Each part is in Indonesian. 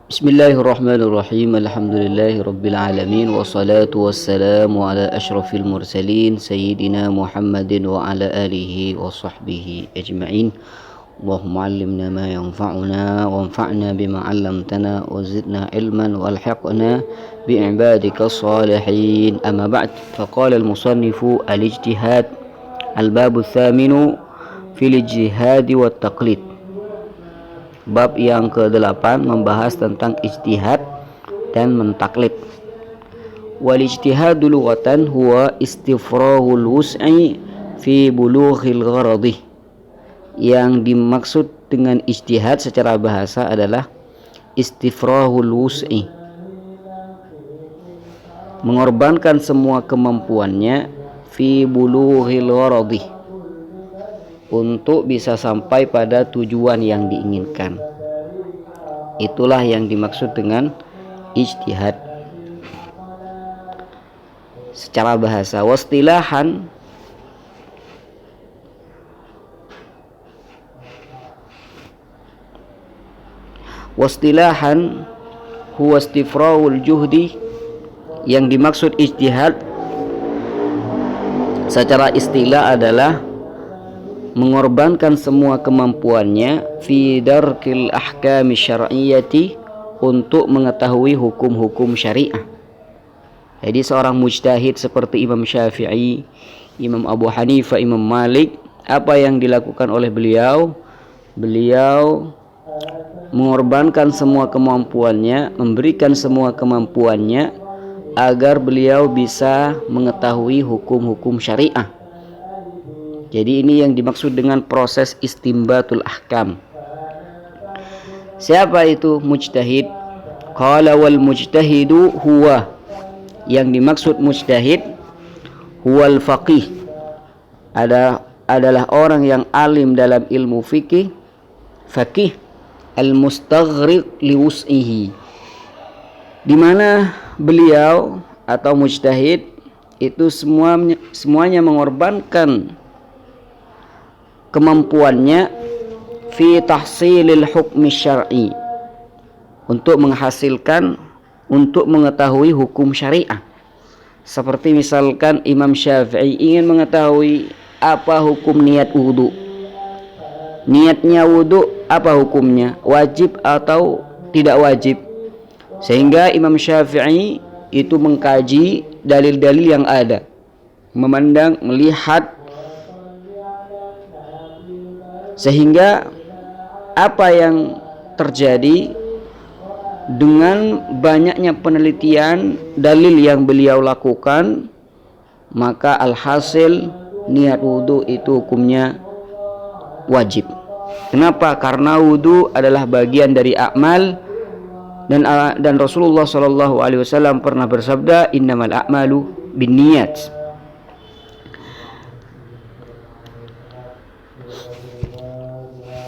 Bismillahirrahmanirrahim. Alhamdulillahirabbil alamin wassalatu wassalamu ala asyrafil mursalin sayyidina Muhammadin wa ala alihi wa sahbihi ajma'in. Allahumma 'allimna ma yanfa'una wanfa'na bima 'allamtana wa zidna ilman walhiqna bi'ibadikas salihin. Amma ba'd. Faqala al-musannifu al-ijtihad al-babu tsaminu fil ijtihad wat taqlid. Bab yang ke-8 membahas tentang ijtihad dan mentaklid. Wal ijtihadu lughatan huwa istifrahul wus'i fi bulughil gharadi. Yang dimaksud dengan ijtihad secara bahasa adalah istifrahul wus'i, mengorbankan semua kemampuannya fi bulughil gharadi, untuk bisa sampai pada tujuan yang diinginkan. Itulah yang dimaksud dengan ijtihad secara bahasa. Wastilahan huwa istifrahul juhdi. Yang dimaksud ijtihad secara istilah adalah mengorbankan semua kemampuannya fi darkil ahkami syar'iyyati, untuk mengetahui hukum-hukum syariah. Jadi seorang mujtahid seperti Imam Syafi'i, Imam Abu Hanifah, Imam Malik, apa yang dilakukan oleh beliau? Beliau mengorbankan semua kemampuannya, memberikan semua kemampuannya agar beliau bisa mengetahui hukum-hukum syariah. Jadi ini yang dimaksud dengan proses istimbatul ahkam. Siapa itu mujtahid? Qala wal mujtahidu huwa. Yang dimaksud mujtahid huwal faqih, adalah orang yang alim dalam ilmu fikih, faqih al mustaghriq li wus'ihi, di mana beliau atau mujtahid itu semuanya mengorbankan kemampuannya fi tahsilil hukmi syar'i, untuk menghasilkan, untuk mengetahui hukum syariah. Seperti misalkan Imam Syafi'i ingin mengetahui apa hukum niat wudu. Niatnya wudu apa hukumnya? Wajib atau tidak wajib? Sehingga Imam Syafi'i itu mengkaji dalil-dalil yang ada, memandang, melihat, sehingga apa yang terjadi dengan banyaknya penelitian dalil yang beliau lakukan, maka alhasil niat wudu itu hukumnya wajib. Kenapa? Karena wudu adalah bagian dari amal, dan Rasulullah SAW pernah bersabda, innamal a'malu binniyat.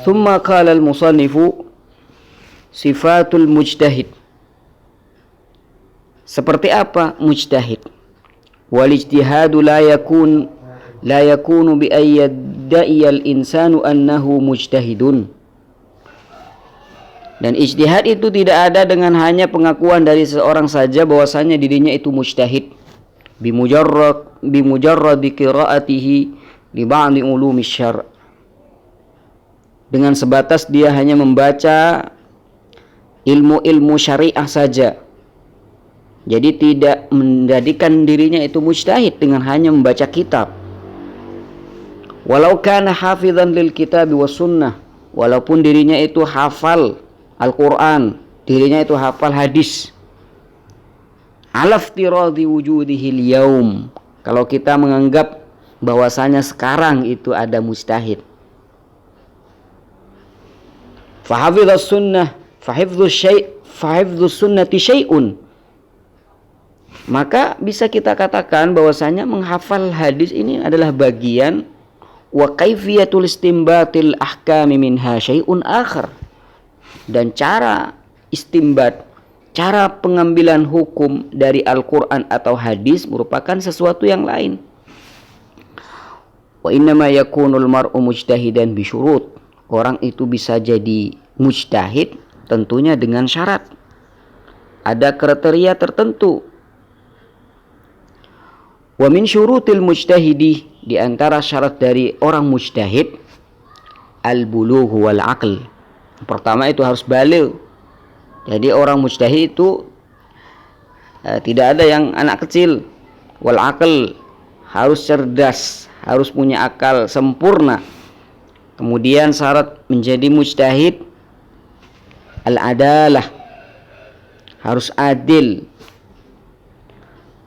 Thumma qala al-musannifu sifatul mujtahid. Seperti apa mujtahid? Wal ijtihadu la yakunu bi ayyadda'i al-insanu annahu mujtahidun. Dan ijtihad itu tidak ada dengan hanya pengakuan dari seorang saja bahwasanya dirinya itu mujtahid. Bimujarrad qiraatihi li ba'di ulumi syar', dengan sebatas dia hanya membaca ilmu-ilmu syariah saja. Jadi tidak menjadikan dirinya itu mujtahid dengan hanya membaca kitab. Walau kana hafizan lil kitab was sunnah, walaupun dirinya itu hafal Al-Quran, dirinya itu hafal hadis. Alaftiradi wujudihil yaum, kalau kita menganggap bahwasanya sekarang itu ada mujtahid. Fahafidhus sunnah, fahifdhus sunnati syai'un, maka bisa kita katakan bahwasanya menghafal hadis ini adalah bagian, wa kaifiyatul istimbatil ahkami minha syai'un akhar, dan cara istimbat, cara pengambilan hukum dari Al-Quran atau hadis merupakan sesuatu yang lain. Wa innama yakunul mar'u mujtahidan bisyurut, orang itu bisa jadi mujtahid tentunya dengan syarat. ada kriteria tertentu. Wa min syurutil mujtahidi, di antara syarat dari orang mujtahid, al-bulugh wal aql. Pertama itu harus baligh. Jadi orang mujtahid itu tidak ada yang anak kecil. Wal aql, harus cerdas, harus punya akal sempurna. Kemudian syarat menjadi mujtahid al-adalah, harus adil.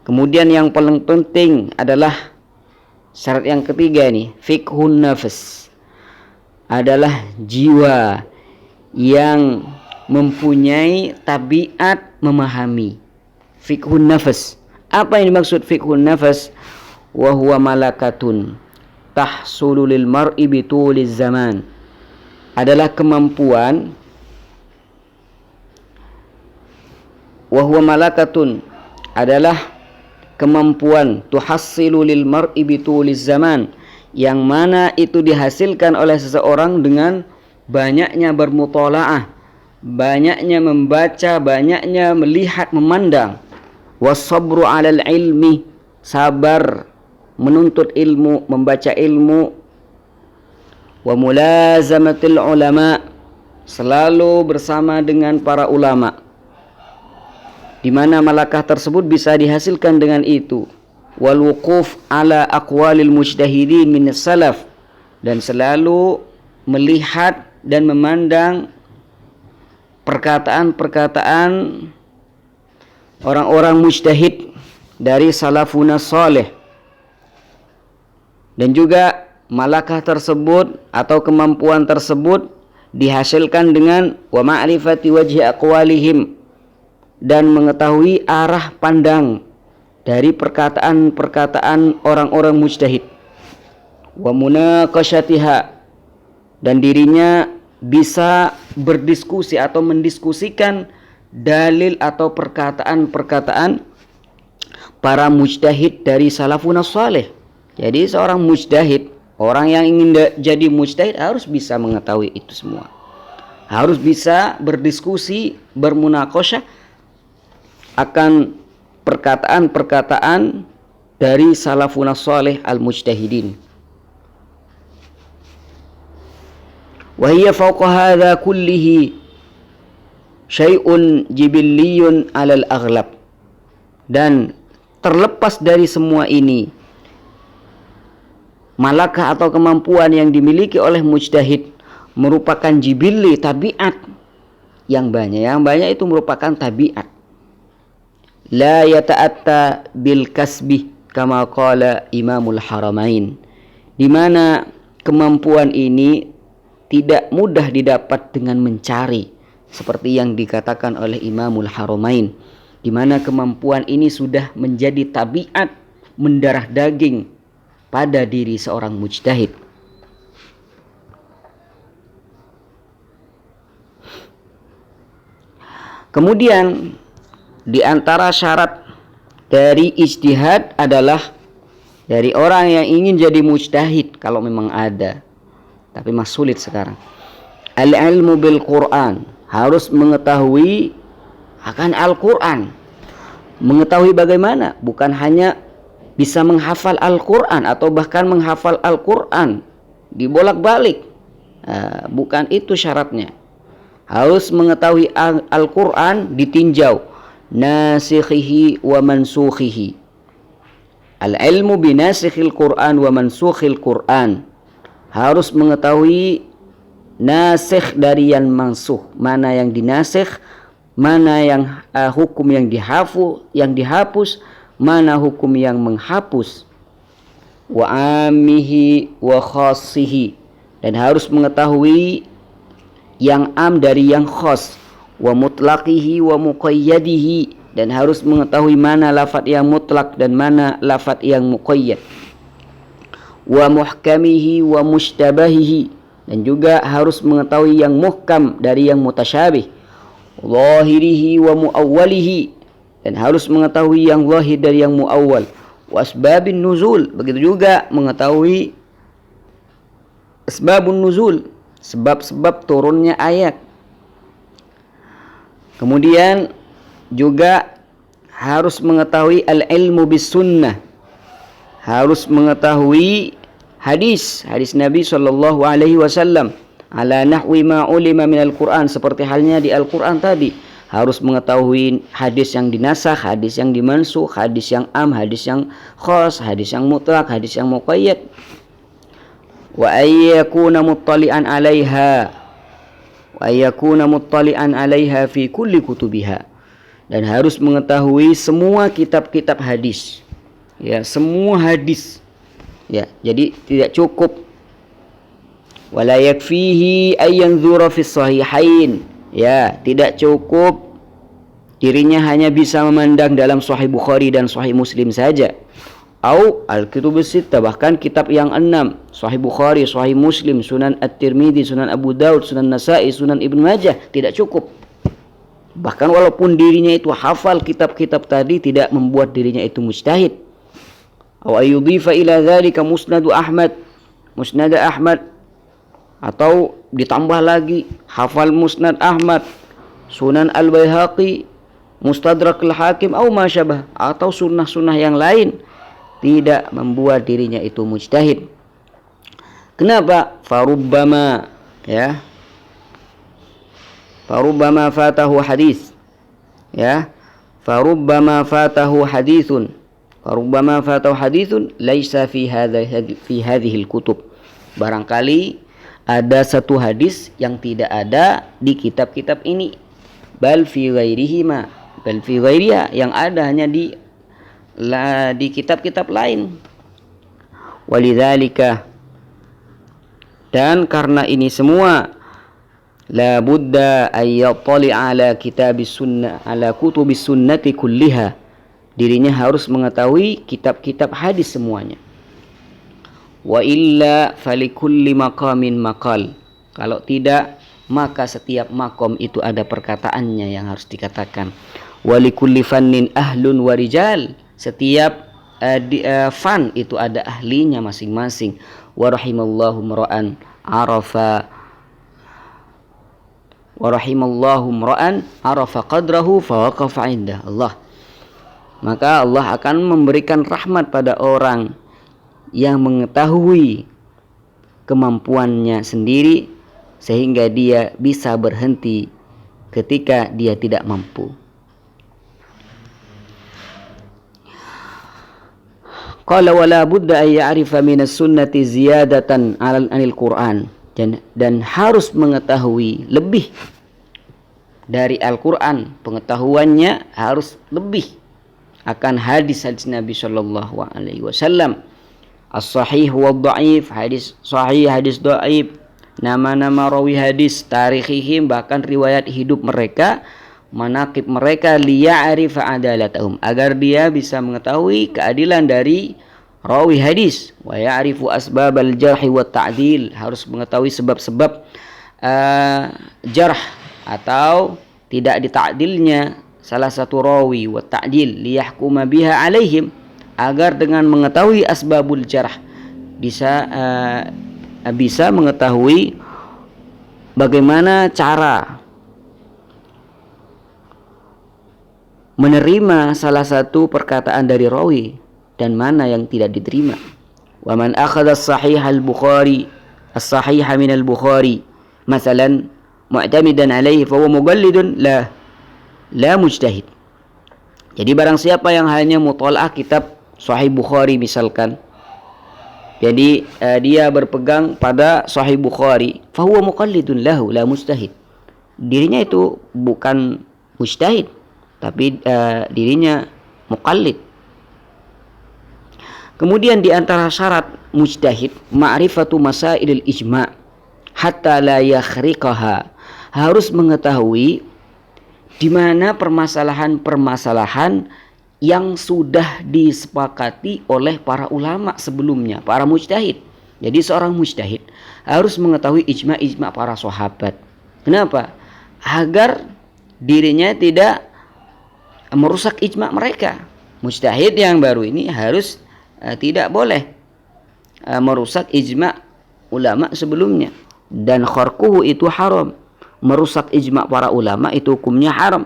Kemudian yang paling penting adalah syarat yang ketiga nih, fiqhun nafs, adalah jiwa yang mempunyai tabiat memahami. Fiqhun nafs. Apa yang dimaksud fiqhun nafs? Wa huwa malakatun tahsulu lil mar'i bituliz zaman. Adalah kemampuan, wa huwa malakatun, adalah kemampuan tuhassilu lil mar'i bituliz zaman, yang mana itu dihasilkan oleh seseorang dengan banyaknya bermutalaah, banyaknya membaca, banyaknya melihat, memandang. Wasabru 'alal ilmi, sabar menuntut ilmu, membaca ilmu. Wa mulazamatil ulama, selalu bersama dengan para ulama, di mana malakah tersebut bisa dihasilkan dengan itu. Wal wuquf ala aqwalil mujtahidin min salaf, dan selalu melihat dan memandang perkataan-perkataan orang-orang mujtahid dari salafuna salih. Dan juga malakah tersebut atau kemampuan tersebut dihasilkan dengan wa ma'rifati wajhi aqwalihim, dan mengetahui arah pandang dari perkataan-perkataan orang-orang mujtahid. Wa munaqasyatiha, dan dirinya bisa berdiskusi atau mendiskusikan dalil atau perkataan-perkataan para mujtahid dari salafun salih. Jadi seorang mujtahid, orang yang ingin jadi mujtahid, harus bisa mengetahui itu semua. Harus bisa berdiskusi, bermunaqasyah akan perkataan-perkataan dari salafun salih al-mujtahidin. Wa hiya fawqa hadha kullihi syai'un jibilliyun 'alal aghlab. Dan terlepas dari semua ini, malakah atau kemampuan yang dimiliki oleh mujtahid merupakan jibilli, tabiat yang banyak. Yang banyak itu merupakan tabiat. La yata'atta bil kasbi kama qala Imamul Haramain, di mana kemampuan ini tidak mudah didapat dengan mencari, seperti yang dikatakan oleh Imamul Haramain, di mana kemampuan ini sudah menjadi tabiat mendarah daging pada diri seorang mujtahid. Kemudian di antara syarat dari ijtihad adalah dari orang yang ingin jadi mujtahid, kalau memang ada, tapi mas sulit sekarang, al-ilmu bil Quran, harus mengetahui akan Al-Quran. Mengetahui bagaimana, bukan hanya bisa menghafal Al-Quran atau bahkan menghafal Al-Quran dibolak-balik, bukan itu syaratnya. Harus mengetahui Al-Quran ditinjau nasikhihi wa mansukhihi. Al-ilmu binasikhil Quran wa mansukhil Quran, harus mengetahui nasikh dari yang mansuh, mana yang dinasikh, mana yang hukum yang dihapus, mana hukum yang menghapus. Wa amihi wa khassihi, dan harus mengetahui yang am dari yang khas. Wa mutlaqihi wa muqayyadihi, dan harus mengetahui mana lafaz yang mutlak dan mana lafaz yang muqayyad. Wa muhkamihi wa mushtabahihi, dan juga harus mengetahui yang muhkam dari yang mutasyabih. Zahirihi wa muawwalihi, dan harus mengetahui yang zahir dari yang muawwal. Wa asbabin nuzul, begitu juga mengetahui asbabun nuzul, sebab-sebab turunnya ayat. Kemudian juga harus mengetahui al-ilmu bis sunnah, harus mengetahui hadis Nabi sallallahu alaihi wasallam ala nahwi ma ulima minal Quran, seperti halnya di Al-Quran tadi, harus mengetahui hadis yang dinasakh, hadis yang dimansukh, hadis yang am, hadis yang khas, hadis yang mutlak, hadis yang muqayyad. Wa ayyakuna muttali'an 'alaiha fi kulli kutubiha, dan harus mengetahui semua kitab-kitab hadis, ya, semua hadis, ya. Jadi tidak cukup wala yakfihi ay yanzura fi sahihain, ya, tidak cukup dirinya hanya bisa memandang dalam Sahih Bukhari dan Sahih Muslim saja, au al-kutubus sittah, bahkan kitab yang 6, Sahih Bukhari, Sahih Muslim, Sunan At-Tirmidzi, Sunan Abu Daud, Sunan Nasa'i, Sunan Ibnu Majah, tidak cukup. Bahkan walaupun dirinya itu hafal kitab-kitab tadi, tidak membuat dirinya itu mujtahid. Au ayyudhifa ila dzalika musnad Ahmad, atau ditambah lagi hafal Musnad Ahmad, Sunan Al-Baihaqi, Mustadrak Al-Hakim, atau ma syabah, atau sunnah-sunnah yang lain, tidak membuat dirinya itu mujtahid. Kenapa? Farubbama, ya, farubbama fatahu hadis, ya, farubbama fatahu hadithun, farubbama fatahu hadithun laisa fi hadhihi al-kutub. Barangkali ada satu hadis yang tidak ada di kitab-kitab ini, bal fi ghairihima, bal fi ghairiha, yang ada hanya di kitab-kitab lain. Walidzalika, dan karena ini semua, la budda ay yattali ala kitabis sunnah, ala kutubis sunnati kulliha, dirinya harus mengetahui kitab-kitab hadis semuanya. Wa illa falikulli maqamin maqal, kalau tidak maka setiap makom itu ada perkataannya yang harus dikatakan. Wa likulli fannin ahlun wa rijal, setiap fan itu ada ahlinya masing-masing. Wa rahimallahu mar'an arafa qadrahu fa waqafa indah Allah. Maka Allah akan memberikan rahmat pada orang yang mengetahui kemampuannya sendiri, sehingga dia bisa berhenti ketika dia tidak mampu. Qala wala budda ay ya'rifa minas sunnati ziyadatan 'anil Qur'an, dan harus mengetahui lebih dari Al-Qur'an, pengetahuannya harus lebih akan hadis-hadis Nabi sallallahu alaihi wasallam. As-sahih wa dhaif, hadis sahih, hadis dhaif, nama-nama rawi hadis, tarikhihim, bahkan riwayat hidup mereka, manaqib mereka, liya'rifa adalatahum, agar dia bisa mengetahui keadilan dari rawi hadis. Wa ya'rifu asbabal jarh wa ta'dil, harus mengetahui sebab-sebab jarh atau tidak ditakdilnya salah satu rawi, wa ta'dil liyahkuma biha alaihim, agar dengan mengetahui asbabul jarh bisa mengetahui bagaimana cara menerima salah satu perkataan dari rawi dan mana yang tidak diterima. Wa man akhadha as-sahih al-Bukhari, as-sahih min al-Bukhari masalan mu'tamidan alaihi fa huwa muqallidun la mujtahid. Jadi barang siapa yang hanya mutalaah kitab Sahih Bukhari misalkan, jadi dia berpegang pada Sahih Bukhari, fa huwa muqallidun lahu la mujtahid. Dirinya itu bukan mujtahid, tapi dirinya muqallid. Kemudian di antara syarat mujtahid ma'rifatu masailil ijma' hatta la yakhriqaha, harus mengetahui di mana permasalahan-permasalahan yang sudah disepakati oleh para ulama sebelumnya, para mujtahid. Jadi seorang mujtahid harus mengetahui ijma' para sahabat. Kenapa? Agar dirinya tidak merusak ijma' mereka. Mujtahid yang baru ini harus tidak boleh merusak ijma' ulama sebelumnya. Dan kharquhu itu haram. Merusak ijma' para ulama itu hukumnya haram.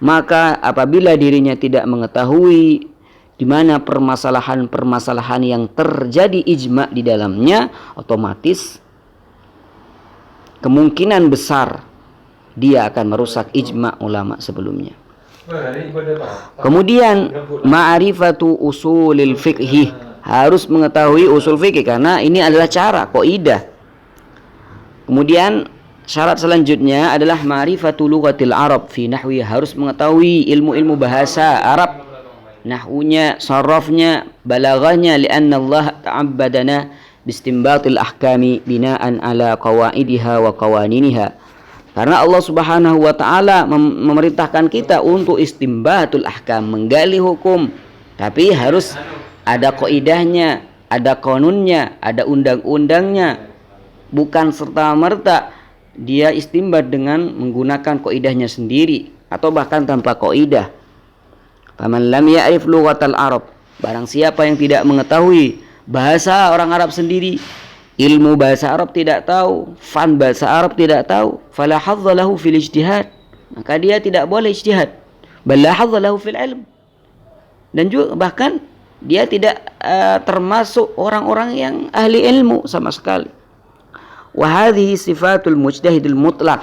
Maka apabila dirinya tidak mengetahui di mana permasalahan-permasalahan yang terjadi ijma di dalamnya, otomatis kemungkinan besar dia akan merusak ijma ulama sebelumnya. Kemudian ma'rifatu usulil fiqhi, harus mengetahui usul fikih karena ini adalah cara kaidah. Kemudian syarat selanjutnya adalah ma'rifatu lughatil Arab fi nahwi, harus mengetahui ilmu-ilmu bahasa Arab, nahwunya, sarafnya, balaghahnya, lianna Allah ta'abbadana bistinbatil ahkami binaan ala qawaidiha wa qawaniniha. Karena Allah Subhanahu wa taala memerintahkan kita untuk istimbatul ahkam, menggali hukum, tapi harus ada kaidahnya, ada kanunnya, ada undang-undangnya. Bukan serta-merta dia istimbat dengan menggunakan kaidahnya sendiri atau bahkan tanpa kaidah. Faman lam ya'rif lughatal Arab, barang siapa yang tidak mengetahui bahasa orang Arab sendiri, ilmu bahasa Arab tidak tahu, fan bahasa Arab tidak tahu, fala hadza lahu fil ijtihad, maka dia tidak boleh ijtihad. Bal la hadza lahu fil ilm, dan juga bahkan dia tidak termasuk orang-orang yang ahli ilmu sama sekali. Wa hadhihi sifatul mujtahidil mutlaq,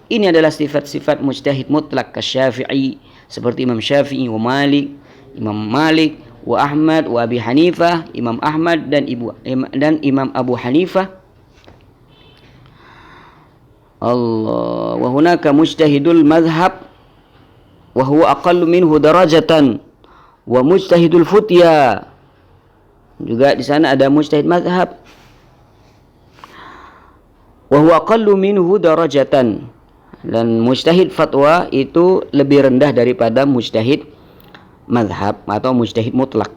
ini adalah sifat-sifat mujtahid mutlak ka Syafi'i, seperti Imam Syafi'i wa Malik, Imam Malik wa Ahmad wa Abi Hanifah, Imam Ahmad dan Imam Abu Hanifah. Allah, wa hunaka mujtahidul madhab wa huwa aqallu minhu darajatan wa mujtahidul futya, juga di sana ada mujtahid madhab wa huwa aqallu minhu darajatan, dan mujtahid fatwa itu lebih rendah daripada mujtahid madhab atau mujtahid mutlak.